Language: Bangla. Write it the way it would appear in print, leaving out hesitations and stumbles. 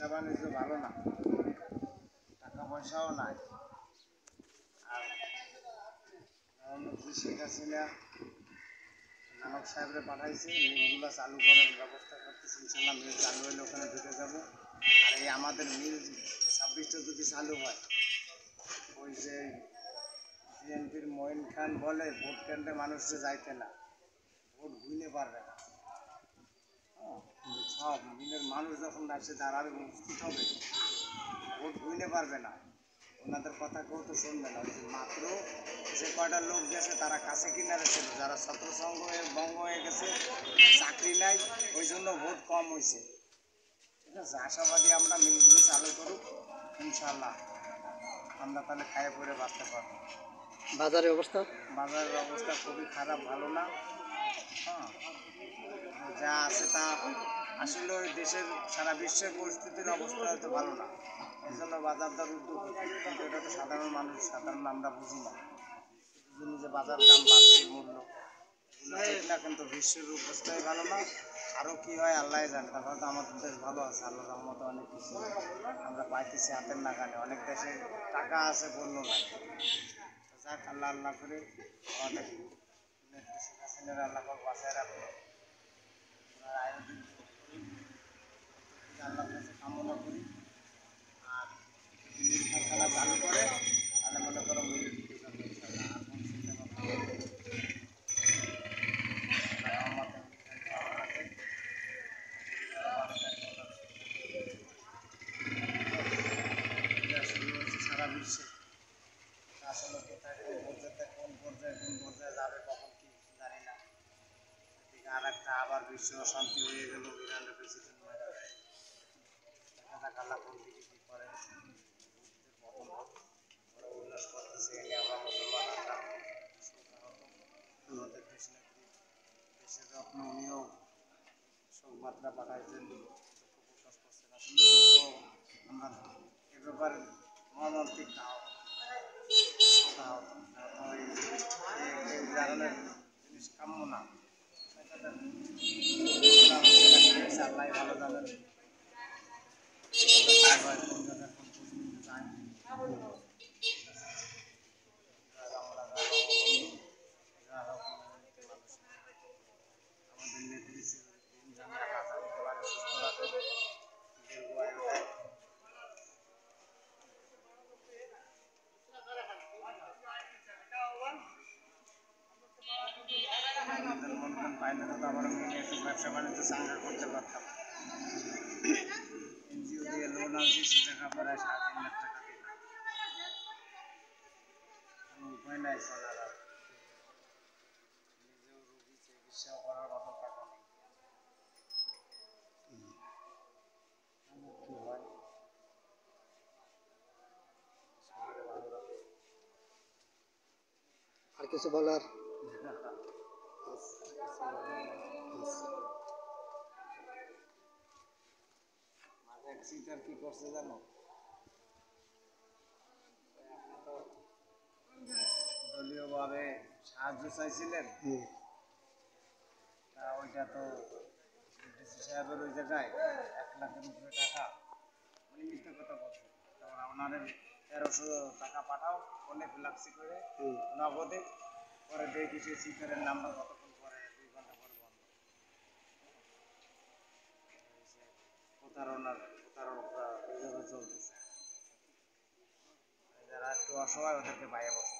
ব্যবসা বাণিজ্য ভালো না, টাকা পয়সাও নাই। আর প্রধানমন্ত্রী শেখ হাসিনা নানক সাহেবরে পাঠাইছে, মিলগুলো চালু করার ব্যবস্থা করতেছে। ইনশাল্লাহ মিল চালু হলে ওখানে ঢুকে যাব। আর এই আমাদের মিল 26টা যদি চালু হয়, ওই যে বিএনপির মঈন খান বলে ভোট কেন্দ্রে মানুষকে যাইতে না, ভোট ঘুরতে পারবে না। সব মিলের মানুষ যখন আসে দাঁড়াবে উপস্থিত হবে, ভোট ঘুরতে পারবে না। ওনাদের কথা কেউ তো শুনবে না। ওই যে মাত্র যে কয়টা লোক গেছে তারা কাছে কিনারে ছিল, যারা ছত্রসঙ্গ হয়ে ভঙ্গ হয়ে গেছে, চাকরি নাই, ওই জন্য ভোট কম হয়েছে। ঠিক আছে, আশাবাদী আমরা মিলগুলি চালু করুক, ইনশাল্লাহ আমরা তাহলে খায়ে পরে বাঁচতে পারবো। বাজারের অবস্থা খুবই খারাপ, ভালো না। হ্যাঁ, যা আছে তা আসলে ওই দেশের সারা বিশ্বের পরিস্থিতির অবস্থা হয়তো ভালো না, এই জন্য বাজার দর উদ্যোগ, কিন্তু এটা তো সাধারণ মানুষ, সাধারণ আমরা বুঝি না। বুঝি যে বাজার দাম বাড়ছে, মূল্য ঠিক না, কিন্তু বিশ্বের অবস্থাই ভালো না। আরও কী হয় আল্লাহ জানে। তারপরে তো আমাদের দেশ ভালো আছে, আল্লাহ রহমতে অনেক কিছু আমরা পাইতেছি হাতের নাগালে। অনেক দেশে টাকা আছে, পণ্য নাই। যাক, আল্লাহ আল্লাহ করে আমাদের নেত্রী শেখ হাসিনার আল্লাহ বাঁচায় রাখবে। আয়োজন আল্লাহর কাছে কামনা করি। আর যদি মিল কারখানা চালু করে তাহলে মনে করো মিল ঢুকে যাবে ইনশাল্লাহ। আর কোনো চিন্তা ভাবনা নেই। সারা বিশ্বে আসলে কোথায় কোন পর্যায়ে যাবে, কখন কি জানি না। এদিকে আর একটা আবার বিশ্ব অশান্তি হয়ে গেল, ইরানের প্রেসিডেন্ট মারা যায়। দেখা যাক আল্লাহ কোন দিকে কী করে। উল্লাস করতেছে, এনে আমরা মুসলমান আমাদের দেশ নেত্রী দেশের রত্ন, উনিও শোকবার্তা পাঠাইছেন, দুঃখ প্রকাশ করছেন। আসলে দুঃখ আমরা এ ব্যাপারে মর্মান্তিক এই ধরনের জিনিস কাম্য না। আল্লাহ ভালো জানেন কোন জায়গায় কোন পরিস্থিতি চায়। আমাদের নেত্রী সুস্থ রাখে, দীর্ঘ আয়ু দেয়। আমাদের মন পাইলে তো আবার মিলে একটু ব্যবসা বাণিজ্য চাঙ্গা করতে পারতাম। এনজিও দিয়ে লোন আনছি, সে টাকা প্রায় 3.5 লাখ টাকা দিলাম। উপায় নাই চলার, আর নিজেও রোগী, চিকিৎসা করার মতো টাকা নেই। কি হয় আর কিছু বলার? কি করছে জানো, দলীয়ভাবে সাহায্য চাইছিলেন, ওইটা তো ডিসি সাহেবের ওই জায়গায় 1 লাখের উপরে টাকা, উনি মিথ্যা কথা বলছেন। তারপর ওনাদের 1300 টাকা পাঠাও ফোনে ফ্লাক্সি করে নগদে, পরে দেখি সে সিটারের নাম্বার কতক্ষণ পরে 2 ঘন্টা পরে বন্ধ। প্রতারণা এইভাবে চলতেছে। যারা একটু অসহায় ওদেরকে বাইরে বসে।